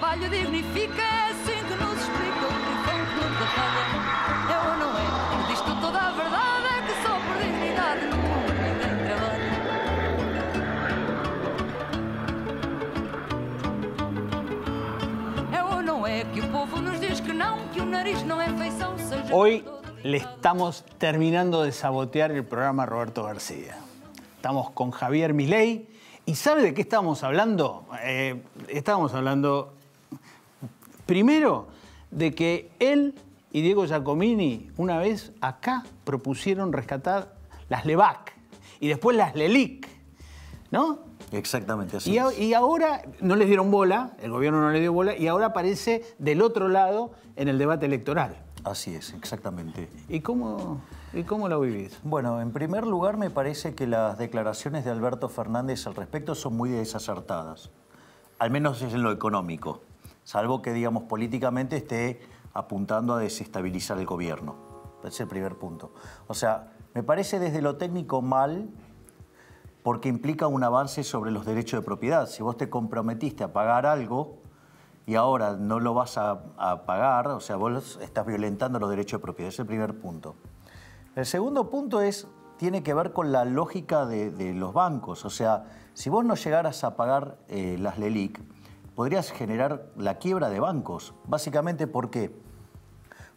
trabalho dignifica, é assim que nos explica o rifão que nunca falha. É ou não é? Diz-te toda a verdade, é que só por dignidade no mundo ninguém trabalha. É ou não é que o povo nos diz que não, que o nariz não é feição, seja... Hoy le estamos terminando de sabotear el programa a Roberto García. Estamos con Javier Milei. ¿Y sabe de qué estábamos hablando? Estábamos hablando, primero, de que él y Diego Giacomini una vez acá propusieron rescatar las LEVAC y después las LELIC, ¿no? Exactamente así. Y ahora no les dieron bola, el gobierno no le dio bola, y ahora aparece del otro lado en el debate electoral. Así es, exactamente. ¿Y cómo lo vivís? Bueno, en primer lugar me parece que las declaraciones de Alberto Fernández al respecto son muy desacertadas, al menos en lo económico, salvo que, digamos, políticamente esté apuntando a desestabilizar el gobierno. Ese es el primer punto. O sea, me parece desde lo técnico mal porque implica un avance sobre los derechos de propiedad. Si vos te comprometiste a pagar algo y ahora no lo vas a pagar, o sea, vos estás violentando los derechos de propiedad. Ese es el primer punto. El segundo punto tiene que ver con la lógica de los bancos. O sea, si vos no llegaras a pagar las LELIC, podrías generar la quiebra de bancos. Básicamente, ¿por qué?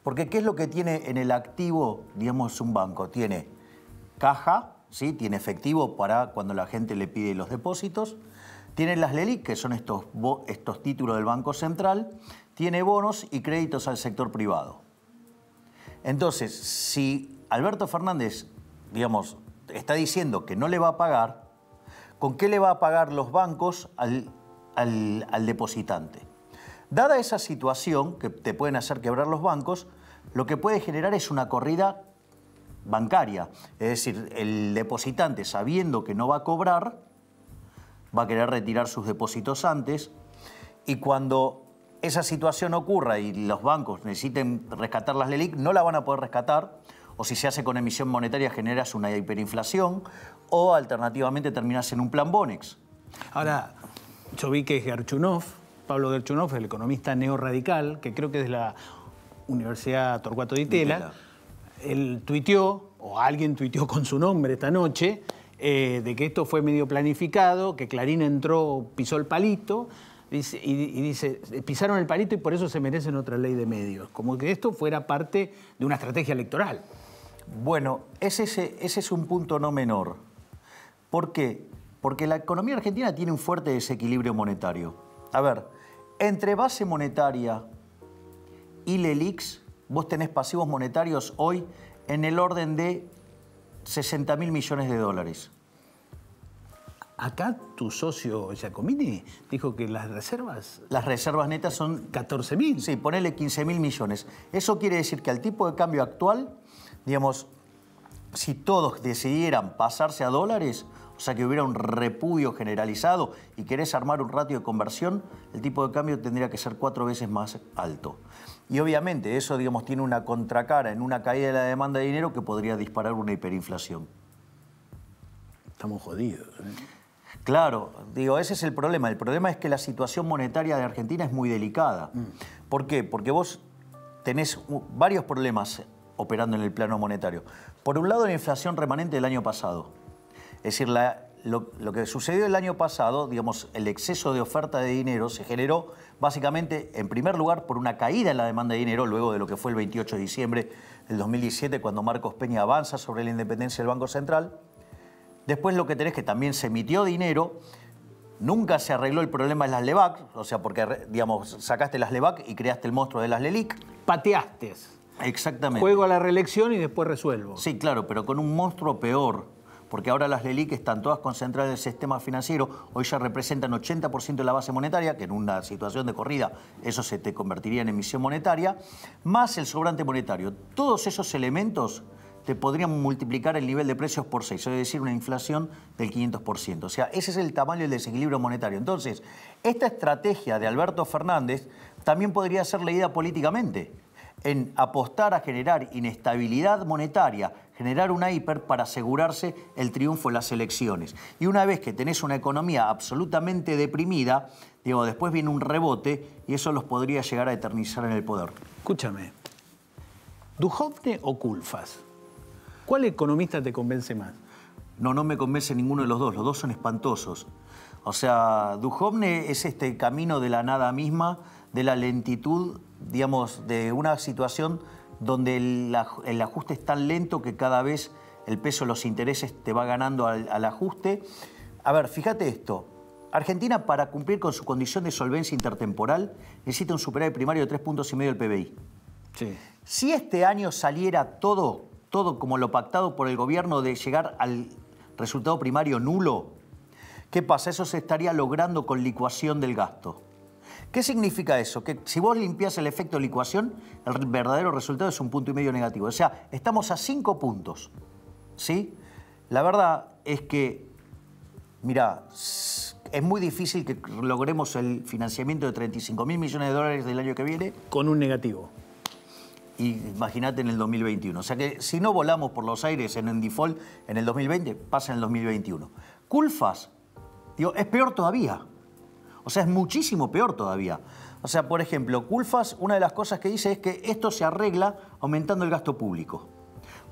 Porque ¿qué es lo que tiene en el activo, digamos, un banco? Tiene caja, ¿sí? Tiene efectivo para cuando la gente le pide los depósitos. Tiene las LELIC, que son estos títulos del Banco Central. Tiene bonos y créditos al sector privado. Entonces, si Alberto Fernández, digamos, está diciendo que no le va a pagar, ¿con qué le va a pagar los bancos al depositante? Dada esa situación, que te pueden hacer quebrar los bancos, lo que puede generar es una corrida bancaria. Es decir, el depositante, sabiendo que no va a cobrar, va a querer retirar sus depósitos antes, y cuando esa situación ocurra y los bancos necesiten rescatar las LELIC, no la van a poder rescatar, o si se hace con emisión monetaria generas una hiperinflación, o alternativamente terminas en un plan Bonex. Ahora, yo vi que Gerchunov, Pablo Gerchunov, el economista neorradical, que creo que es de la Universidad Torcuato Di Tella, él tuiteó, o alguien tuiteó con su nombre esta noche, de que esto fue medio planificado, que Clarín entró, pisó el palito, y dice, pisaron el palito y por eso se merecen otra ley de medios. Como que esto fuera parte de una estrategia electoral. Bueno, ese es un punto no menor. ¿Por qué? Porque la economía argentina tiene un fuerte desequilibrio monetario. A ver, entre base monetaria y LELICs, vos tenés pasivos monetarios hoy en el orden de 60.000 millones de dólares. Acá tu socio Giacomini dijo que las reservas... Las reservas netas son... 14.000. Sí, ponele 15.000 millones. Eso quiere decir que al tipo de cambio actual, digamos, si todos decidieran pasarse a dólares, o sea que hubiera un repudio generalizado y querés armar un ratio de conversión, el tipo de cambio tendría que ser 4 veces más alto. Y obviamente eso, digamos, tiene una contracara en una caída de la demanda de dinero que podría disparar una hiperinflación. Estamos jodidos, ¿eh? Claro, digo, ese es el problema. El problema es que la situación monetaria de Argentina es muy delicada. ¿Por qué? Porque vos tenés varios problemas operando en el plano monetario. Por un lado, la inflación remanente del año pasado. Es decir, lo que sucedió el año pasado, digamos, el exceso de oferta de dinero se generó básicamente, en primer lugar, por una caída en la demanda de dinero luego de lo que fue el 28 de diciembre del 2017, cuando Marcos Peña avanza sobre la independencia del Banco Central. Después lo que tenés que también se emitió dinero, nunca se arregló el problema de las LEVAC, o sea, porque, digamos, sacaste las LEVAC y creaste el monstruo de las LELIC. Pateaste. Exactamente. Juego a la reelección y después resuelvo. Sí, claro, pero con un monstruo peor, porque ahora las LELIC están todas concentradas en el sistema financiero, hoy ya representan 80% de la base monetaria, que en una situación de corrida eso se te convertiría en emisión monetaria, más el sobrante monetario. Todos esos elementos te podrían multiplicar el nivel de precios por 6, es decir, una inflación del 500%. O sea, ese es el tamaño del desequilibrio monetario. Entonces, esta estrategia de Alberto Fernández también podría ser leída políticamente, en apostar a generar inestabilidad monetaria, generar una hiper para asegurarse el triunfo en las elecciones. Y una vez que tenés una economía absolutamente deprimida, Digo, después viene un rebote y eso los podría llegar a eternizar en el poder. Escúchame, ¿Duhovne o Kulfas? ¿Cuál economista te convence más? No me convence ninguno de los dos son espantosos. O sea, Duhovne es este camino de la nada misma, de la lentitud, digamos, de una situación donde el ajuste es tan lento que cada vez el peso de los intereses te va ganando al ajuste. A ver, fíjate esto. Argentina, para cumplir con su condición de solvencia intertemporal, necesita un superávit primario de 3,5 puntos del PBI. Sí. Si este año saliera todo como lo pactado por el gobierno de llegar al resultado primario nulo, ¿qué pasa? Eso se estaría logrando con licuación del gasto. ¿Qué significa eso? Que si vos limpiás el efecto de licuación, el verdadero resultado es 1,5 puntos negativo. O sea, estamos a 5 puntos. ¿Sí? La verdad es que, mirá, es muy difícil que logremos el financiamiento de $35.000 millones del año que viene. Con un negativo. Y imagínate en el 2021. O sea que si no volamos por los aires en el default en el 2020, pasa en el 2021. Kulfas, digo, es peor todavía. O sea, es muchísimo peor todavía. O sea, por ejemplo, Kulfas, una de las cosas que dice es que esto se arregla aumentando el gasto público.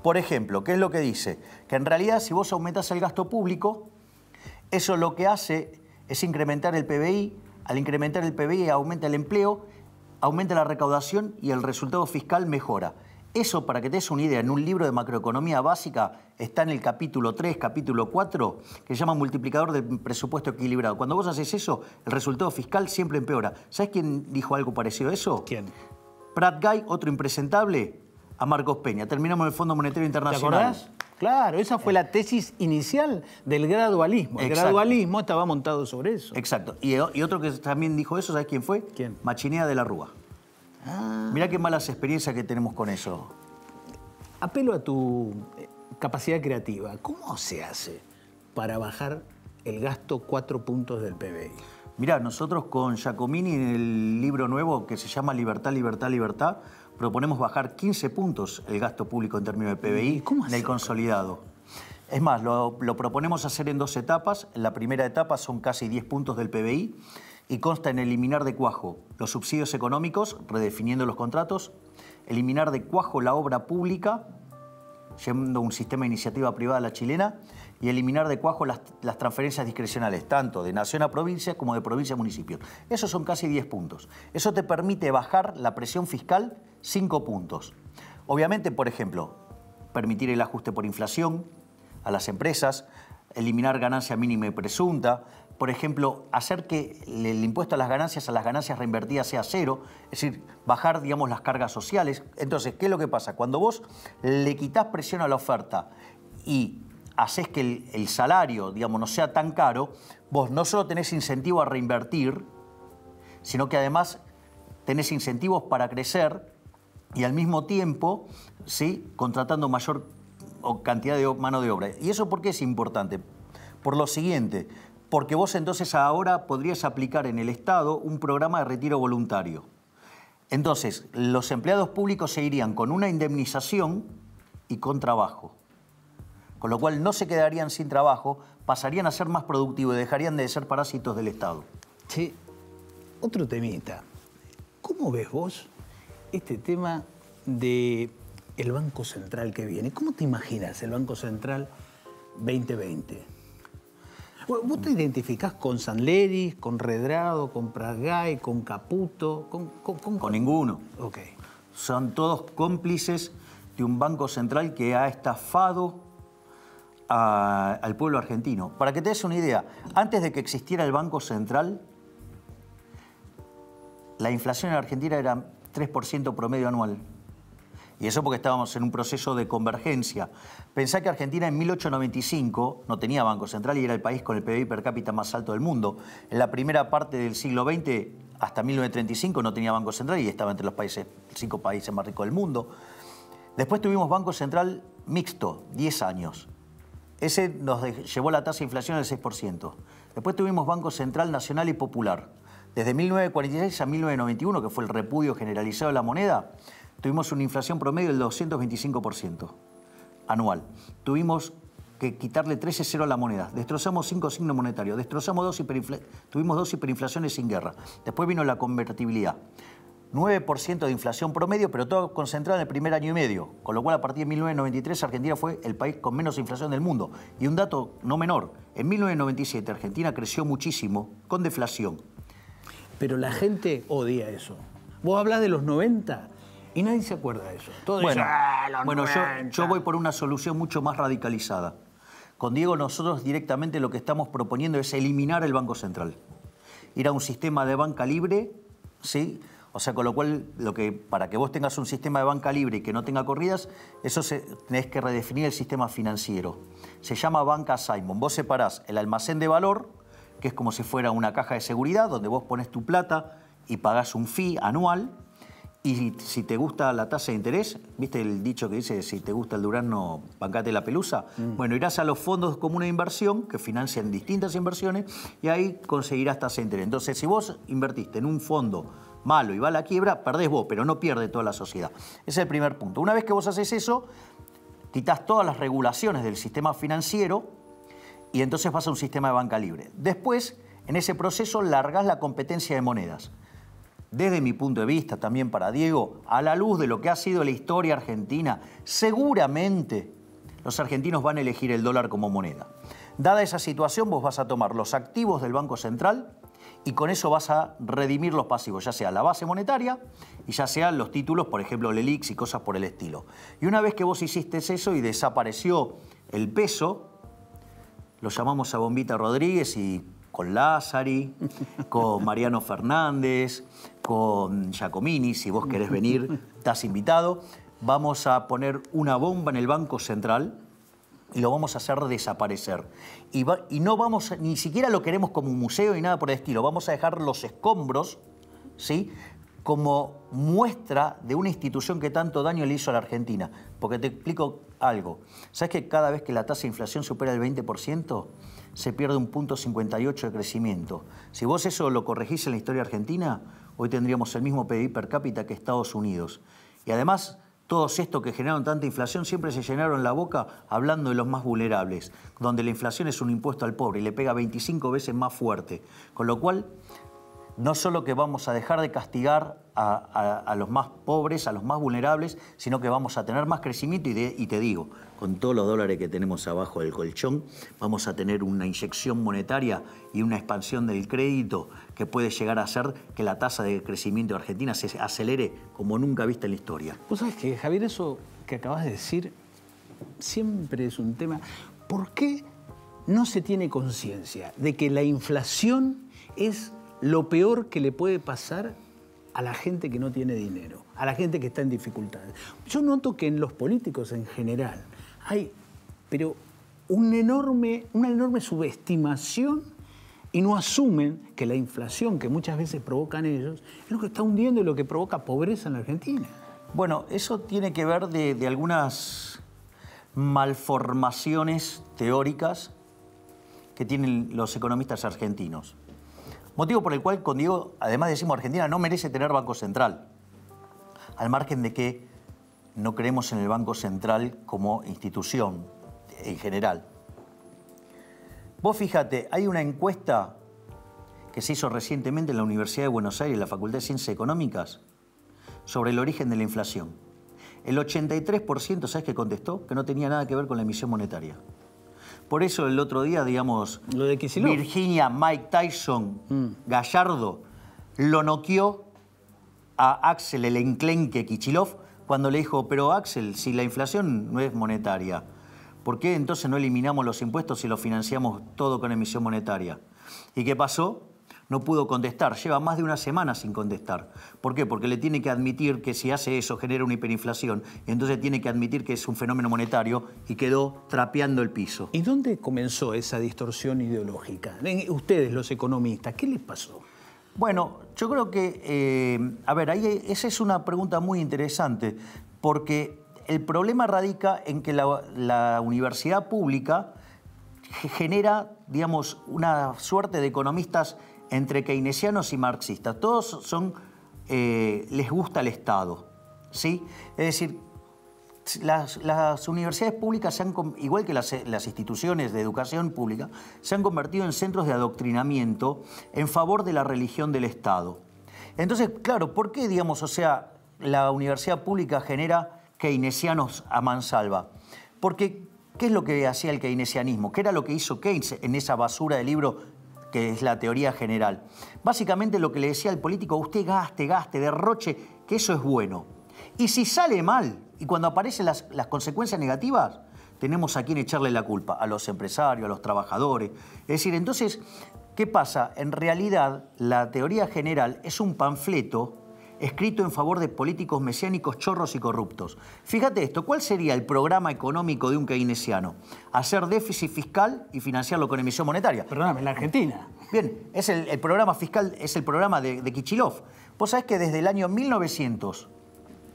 Por ejemplo, ¿qué es lo que dice? Que en realidad si vos aumentás el gasto público, eso lo que hace es incrementar el PBI. Al incrementar el PBI aumenta el empleo, aumenta la recaudación y el resultado fiscal mejora. Eso, para que te des una idea, en un libro de macroeconomía básica está en el capítulo 3, capítulo 4, que se llama multiplicador del presupuesto equilibrado. Cuando vos haces eso, el resultado fiscal siempre empeora. ¿Sabés quién dijo algo parecido a eso? ¿Quién? Prat Guy, otro impresentable, a Marcos Peña. Terminamos en el Fondo Monetario Internacional. ¿Te acordás? Claro, esa fue la tesis inicial del gradualismo. El gradualismo estaba montado sobre eso. Exacto. Y otro que también dijo eso, ¿sabés quién fue? ¿Quién? Machinea de la Rúa. Mirá qué malas experiencias que tenemos con eso. Apelo a tu capacidad creativa. ¿Cómo se hace para bajar el gasto 4 puntos del PBI? Mirá, nosotros con Giacomini en el libro nuevo que se llama Libertad, Libertad, Libertad, proponemos bajar 15 puntos el gasto público en términos de PBI en el consolidado. Es más, lo proponemos hacer en 2 etapas. En la primera etapa son casi 10 puntos del PBI y consta en eliminar de cuajo los subsidios económicos, redefiniendo los contratos, eliminar de cuajo la obra pública, yendo a un sistema de iniciativa privada a la chilena, y eliminar de cuajo las transferencias discrecionales, tanto de nación a provincia como de provincia a municipio. Esos son casi 10 puntos. Eso te permite bajar la presión fiscal 5 puntos. Obviamente, por ejemplo, permitir el ajuste por inflación a las empresas, eliminar ganancia mínima y presunta, por ejemplo, hacer que el impuesto a las ganancias reinvertidas sea cero, es decir, bajar, digamos, las cargas sociales. Entonces, ¿qué es lo que pasa? Cuando vos le quitás presión a la oferta y haces que el salario, digamos, no sea tan caro, vos no solo tenés incentivo a reinvertir, sino que además tenés incentivos para crecer y al mismo tiempo, ¿sí?, contratando mayor cantidad de mano de obra. ¿Y eso por qué es importante? Por lo siguiente, porque vos entonces ahora podrías aplicar en el Estado un programa de retiro voluntario. Entonces, los empleados públicos se irían con una indemnización y con trabajo. Con lo cual no se quedarían sin trabajo, pasarían a ser más productivos y dejarían de ser parásitos del Estado. Sí, otro temita. ¿Cómo ves vos este tema del Banco Central que viene? ¿Cómo te imaginas el Banco Central 2020? ¿Vos te identificás con Sanleris, con Redrado, con Prat Guy, con Caputo? Con ninguno. Ok. Son todos cómplices de un Banco Central que ha estafado al pueblo argentino. Para que te des una idea, antes de que existiera el Banco Central, la inflación en Argentina era 3% promedio anual. Y eso porque estábamos en un proceso de convergencia. Pensá que Argentina en 1895 no tenía Banco Central y era el país con el PBI per cápita más alto del mundo. En la primera parte del siglo XX, hasta 1935, no tenía Banco Central y estaba entre los 5 países más ricos del mundo. Después tuvimos Banco Central mixto, 10 años. Ese nos llevó la tasa de inflación al 6%. Después tuvimos Banco Central Nacional y Popular. Desde 1946 a 1991, que fue el repudio generalizado de la moneda, tuvimos una inflación promedio del 225% anual. Tuvimos que quitarle 13-0 a la moneda. Destrozamos 5 signos monetarios. Tuvimos 2 hiperinflaciones sin guerra. Después vino la convertibilidad. 9% de inflación promedio, pero todo concentrado en el primer año y medio. Con lo cual, a partir de 1993, Argentina fue el país con menos inflación del mundo. Y un dato no menor, en 1997 Argentina creció muchísimo con deflación. Pero la gente odia eso. Vos hablás de los 90 y nadie se acuerda de eso. Todos dicen, Bueno, yo voy por una solución mucho más radicalizada. Con Diego nosotros directamente lo que estamos proponiendo es eliminar el Banco Central. Ir a un sistema de banca libre, ¿sí? O sea, con lo cual, para que vos tengas un sistema de banca libre y que no tenga corridas, tenés que redefinir el sistema financiero. Se llama banca Simon. Vos separás el almacén de valor, que es como si fuera una caja de seguridad, donde vos pones tu plata y pagás un fee anual. Y si te gusta la tasa de interés, ¿viste el dicho que dice, si te gusta el durazno, bancate la pelusa? Bueno, irás a los fondos comunes de inversión, que financian distintas inversiones, y ahí conseguirás tasa de interés. Entonces, si vos invertiste en un fondo malo y va a la quiebra, perdés vos, pero no pierde toda la sociedad. Ese es el primer punto. Una vez que vos haces eso, quitas todas las regulaciones del sistema financiero y entonces vas a un sistema de banca libre. Después, en ese proceso, largás la competencia de monedas. Desde mi punto de vista, también para Diego, a la luz de lo que ha sido la historia argentina, seguramente los argentinos van a elegir el dólar como moneda. Dada esa situación, vos vas a tomar los activos del Banco Central y con eso vas a redimir los pasivos, ya sea la base monetaria y ya sean los títulos, por ejemplo, el ELIX y cosas por el estilo. Y una vez que vos hiciste eso y desapareció el peso, lo llamamos a Bombita Rodríguez y con Lázari, con Mariano Fernández, con Giacomini, si vos querés venir, estás invitado. Vamos a poner una bomba en el Banco Central y lo vamos a hacer desaparecer. Y no vamos, ni siquiera lo queremos como un museo ni nada por el estilo. Vamos a dejar los escombros, ¿sí?, como muestra de una institución que tanto daño le hizo a la Argentina. Porque te explico algo. ¿Sabes que cada vez que la tasa de inflación supera el 20%, se pierde un 0.58 de crecimiento? Si vos eso lo corregís en la historia argentina, hoy tendríamos el mismo PIB per cápita que Estados Unidos. Y además, todos estos que generaron tanta inflación siempre se llenaron la boca hablando de los más vulnerables, donde la inflación es un impuesto al pobre y le pega 25 veces más fuerte. Con lo cual, no solo que vamos a dejar de castigar a los más pobres, a los más vulnerables, sino que vamos a tener más crecimiento y te digo, con todos los dólares que tenemos abajo del colchón, vamos a tener una inyección monetaria y una expansión del crédito que puede llegar a hacer que la tasa de crecimiento de Argentina se acelere como nunca vista en la historia. Vos sabés que, Javier, eso que acabas de decir siempre es un tema. ¿Por qué no se tiene conciencia de que la inflación es lo peor que le puede pasar a la gente que no tiene dinero, a la gente que está en dificultades? Yo noto que en los políticos en general hay una enorme subestimación y no asumen que la inflación que muchas veces provocan ellos es lo que está hundiendo y lo que provoca pobreza en la Argentina. Bueno, eso tiene que ver de algunas malformaciones teóricas que tienen los economistas argentinos. Motivo por el cual con Diego, además decimos, Argentina no merece tener Banco Central. Al margen de que no creemos en el Banco Central como institución en general. Vos fíjate, hay una encuesta que se hizo recientemente en la Universidad de Buenos Aires, en la Facultad de Ciencias Económicas, sobre el origen de la inflación. El 83%, ¿sabes qué contestó? Que no tenía nada que ver con la emisión monetaria. Por eso el otro día, digamos, lo de Kicillof. Virginia, Mike Tyson, Gallardo, lo noqueó a Axel el enclenque Kicillof cuando le dijo, pero Axel, si la inflación no es monetaria, ¿por qué entonces no eliminamos los impuestos y lo financiamos todo con emisión monetaria? ¿Y qué pasó? No pudo contestar, lleva más de una semana sin contestar. ¿Por qué? Porque le tiene que admitir que si hace eso genera una hiperinflación, y entonces tiene que admitir que es un fenómeno monetario y quedó trapeando el piso. ¿Y dónde comenzó esa distorsión ideológica? Ustedes, los economistas, ¿qué les pasó? Bueno, yo creo que, esa es una pregunta muy interesante, porque el problema radica en que la universidad pública genera, digamos, una suerte de economistas entre keynesianos y marxistas. Todos les gusta el Estado, ¿sí? Es decir, las universidades públicas, igual que las instituciones de educación pública, se han convertido en centros de adoctrinamiento en favor de la religión del Estado. Entonces, claro, ¿por qué, digamos, o sea, la universidad pública genera keynesianos a mansalva? Porque, ¿qué es lo que hacía el keynesianismo? ¿Qué era lo que hizo Keynes en esa basura de libro que es la teoría general? Básicamente lo que le decía al político, usted gaste, derroche, que eso es bueno. Y si sale mal, y cuando aparecen las consecuencias negativas, tenemos a quién echarle la culpa, a los empresarios, a los trabajadores. Es decir, entonces, ¿qué pasa? En realidad, la teoría general es un panfleto escrito en favor de políticos mesiánicos, chorros y corruptos. Fíjate esto, ¿cuál sería el programa económico de un keynesiano? Hacer déficit fiscal y financiarlo con emisión monetaria. Perdóname, en la Argentina. Bien, es el programa fiscal, es el programa de Kicillof. Vos sabés que desde el año 1900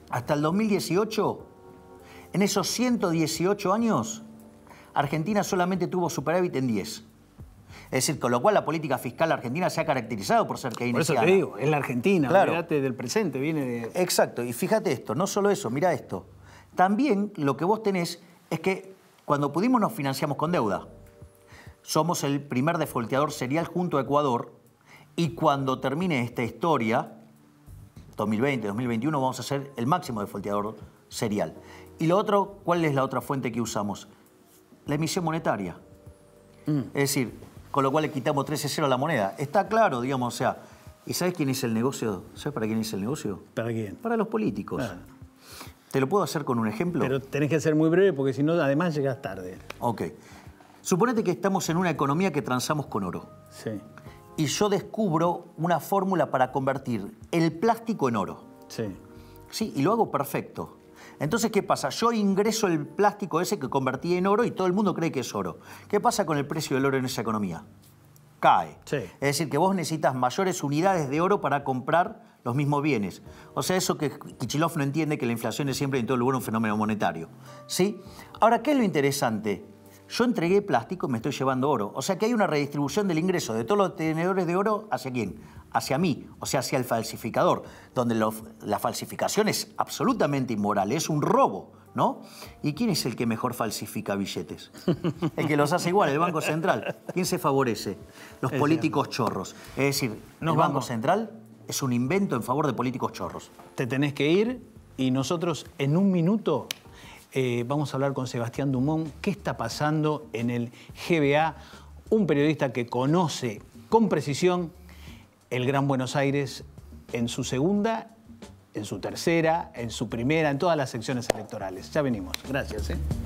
hasta el 2018, en esos 118 años, Argentina solamente tuvo superávit en 10. Es decir, con lo cual la política fiscal argentina se ha caracterizado por ser keynesiana. Por eso te digo, es la Argentina, claro. Olvídate del presente, viene de... Exacto, y fíjate esto, no solo eso, mira esto. También lo que vos tenés es que cuando pudimos nos financiamos con deuda. Somos el primer defolteador serial junto a Ecuador y cuando termine esta historia, 2020, 2021, vamos a ser el máximo defolteador serial. Y lo otro, ¿cuál es la otra fuente que usamos? La emisión monetaria. Es decir, con lo cual le quitamos 13-0 a la moneda. Está claro, digamos, o sea, ¿y sabes quién es el negocio? ¿Sabes para quién es el negocio? ¿Para quién? Para los políticos. Claro. ¿Te lo puedo hacer con un ejemplo? Pero tenés que ser muy breve porque si no, además llegás tarde. Ok. Suponete que estamos en una economía que transamos con oro. Sí. Y yo descubro una fórmula para convertir el plástico en oro. Sí. Sí, y lo hago perfecto. Entonces, ¿qué pasa? Yo ingreso el plástico ese que convertí en oro y todo el mundo cree que es oro. ¿Qué pasa con el precio del oro en esa economía? Cae. Sí. Es decir, que vos necesitas mayores unidades de oro para comprar los mismos bienes. O sea, eso que Kicillof no entiende, que la inflación es siempre en todo lugar un fenómeno monetario. ¿Sí? Ahora, ¿qué es lo interesante? Yo entregué plástico y me estoy llevando oro. O sea que hay una redistribución del ingreso de todos los tenedores de oro ¿hacia quién? Hacia mí, o sea, hacia el falsificador, donde la falsificación es absolutamente inmoral, es un robo, ¿no? ¿Y quién es el que mejor falsifica billetes? El que los hace igual, el Banco Central. ¿Quién se favorece? Los políticos chorros. Es decir, el Banco Central es un invento en favor de políticos chorros. Te tenés que ir y nosotros en un minuto vamos a hablar con Sebastián Dumont. ¿Qué está pasando en el GBA? Un periodista que conoce con precisión el Gran Buenos Aires en su segunda, en su tercera, en su primera, en todas las secciones electorales. Ya venimos. Gracias.